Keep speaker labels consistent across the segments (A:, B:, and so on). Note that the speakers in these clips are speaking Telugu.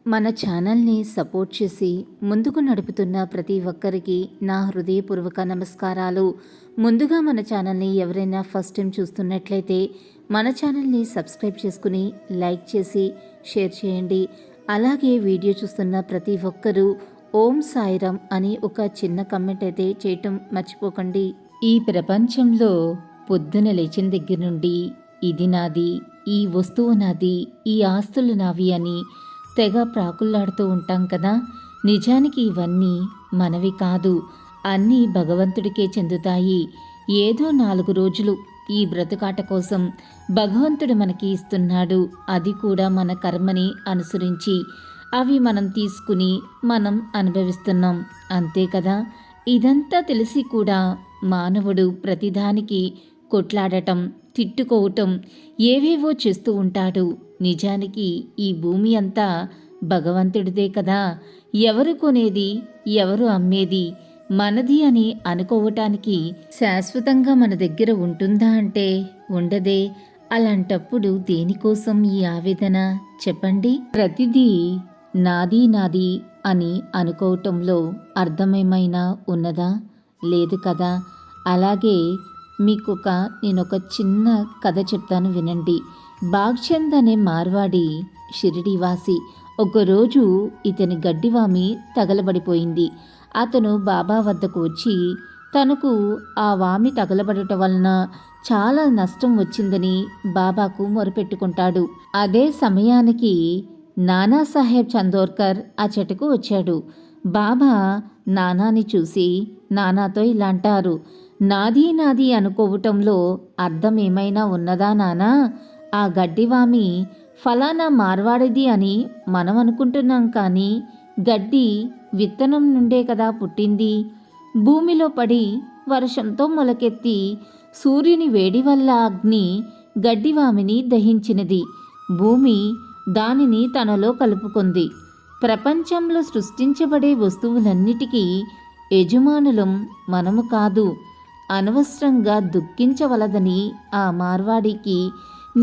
A: మన ఛానల్ని సపోర్ట్ చేసి ముందుకు నడుపుతున్న ప్రతి ఒక్కరికి నా హృదయపూర్వక నమస్కారాలు. ముందుగా మన ఛానల్ని ఎవరైనా ఫస్ట్ టైం చూస్తున్నట్లయితే మన ఛానల్ని సబ్స్క్రైబ్ చేసుకుని లైక్ చేసి షేర్ చేయండి. అలాగే వీడియో చూస్తున్న ప్రతి ఒక్కరూ ఓం సాయిరామ్ అని ఒక చిన్న కమెంట్ అయితే చేయటం మర్చిపోకండి. ఈ ప్రపంచంలో పొద్దున లేచిన దగ్గర నుండి ఇది నాది, ఈ వస్తువు నాది, ఈ ఆస్తులు నావి అని తెగ ప్రాకుల్లాడుతూ ఉంటాం కదా. నిజానికి ఇవన్నీ మనవి కాదు, అన్నీ భగవంతుడికే చెందుతాయి. ఏదో 4 రోజులు ఈ బ్రతుకాట కోసం భగవంతుడు మనకి ఇస్తున్నాడు. అది కూడా మన కర్మని అనుసరించి అవి మనం తీసుకుని మనం అనుభవిస్తున్నాం, అంతే కదా. ఇదంతా తెలిసి కూడా మానవుడు ప్రతిదానికి కొట్లాడటం, తిట్టుకోవటం, ఏవేవో చేస్తూ ఉంటాడు. నిజానికి ఈ భూమి అంతా భగవంతుడిదే కదా. ఎవరు కొనేది, ఎవరు అమ్మేది మనది అని అనుకోవటానికి శాశ్వతంగా మన దగ్గర ఉంటుందా అంటే ఉండదే. అలాంటప్పుడు దేనికోసం ఈ ఆవేదన చెప్పండి? ప్రతిదీ నాది నాది అని అనుకోవటంలో అర్థమేమైనా ఉన్నదా? లేదు కదా. అలాగే నేనొక చిన్న కథ చెప్తాను, వినండి. బాగ్చంద్ అనే మార్వాడి షిరిడీవాసి. ఒకరోజు ఇతని గడ్డివామి తగలబడిపోయింది. అతను బాబా వద్దకు వచ్చి తనకు ఆ వామి తగలబడటం వలన చాలా నష్టం వచ్చిందని బాబాకు మొరపెట్టుకుంటాడు. అదే సమయానికి నానాసాహెబ్ చందోర్కర్ ఆ చెట్టుకు వచ్చాడు. బాబా నానాని చూసి నానాతో ఇలా అంటారు, నాది నాది అనుకోవటంలో అర్థం ఏమైనా ఉన్నదా నానా? ఆ గడ్డివామి ఫలానా మార్వాడిది అని మనం అనుకుంటున్నాం, కానీ గడ్డి విత్తనం నుండే కదా పుట్టింది. భూమిలో పడి వర్షంతో మొలకెత్తి సూర్యుని వేడి వల్ల అగ్ని గడ్డివామిని దహించినది. భూమి దానిని తనలో కలుపుకుంది. ప్రపంచంలో సృష్టించబడే వస్తువులన్నిటికీ యజమానులం మనము కాదు. అనవసరంగా దుఃఖించవలదని ఆ మార్వాడికి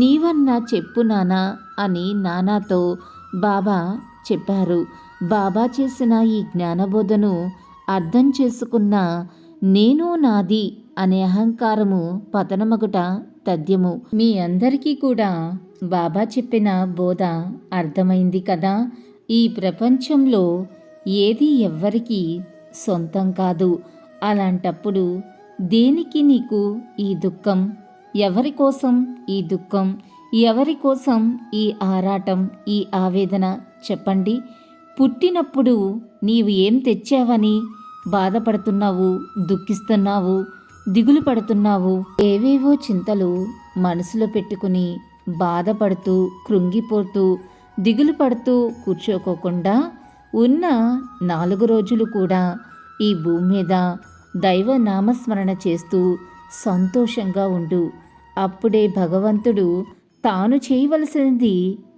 A: నీవన్నా చెప్పు నానా అని నానాతో బాబా చెప్పారు. బాబా చేసిన ఈ జ్ఞానబోధను అర్థం చేసుకున్న నేను నాది అనే అహంకారము పతనమగుట తథ్యము. మీ అందరికీ కూడా బాబా చెప్పిన బోధ అర్థమైంది కదా. ఈ ప్రపంచంలో ఏది ఎవ్వరికీ సొంతం కాదు. అలాంటప్పుడు దేనికి నీకు ఈ దుఃఖం? ఎవరి కోసం ఈ దుఃఖం? ఎవరి కోసం ఈ ఆరాటం, ఈ ఆవేదన చెప్పండి? పుట్టినప్పుడు నీవు ఏం తెచ్చావని బాధపడుతున్నావు, దుఃఖిస్తున్నావు, దిగులు పడుతున్నావు? ఏవేవో చింతలు మనసులో పెట్టుకుని బాధపడుతూ, కృంగిపోతూ, దిగులు పడుతూ కూర్చోకోకుండా ఉన్న 4 రోజులు కూడా ఈ భూమి మీద దైవ నామస్మరణ చేస్తూ సంతోషంగా ఉండు. అప్పుడే భగవంతుడు తాను చేయవలసినది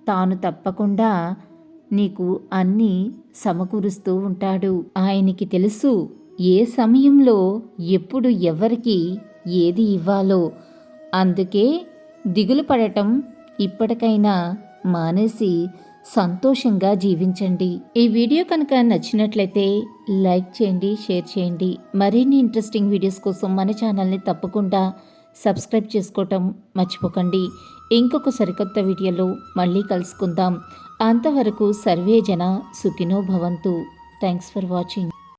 A: తాను తప్పకుండా నీకు అన్నీ సమకూరుస్తూ ఉంటాడు. ఆయనకి తెలుసు ఏ సమయంలో ఎప్పుడు ఎవరికి ఏది ఇవ్వాలో. అందుకే దిగులు పడటం ఇప్పటికైనా మానేసి సంతోషంగా జీవించండి. ఈ వీడియో కనుక నచ్చినట్లయితే లైక్ చేయండి, షేర్ చేయండి. మరిన్ని ఇంట్రెస్టింగ్ వీడియోస్ కోసం మన ఛానల్ని తప్పకుండా సబ్స్క్రైబ్ చేసుకోవటం మర్చిపోకండి. ఇంకొక సరికొత్త వీడియోలో మళ్ళీ కలుసుకుందాం. అంతవరకు సర్వే జన సుఖినో భవంతు. Thanks for watching.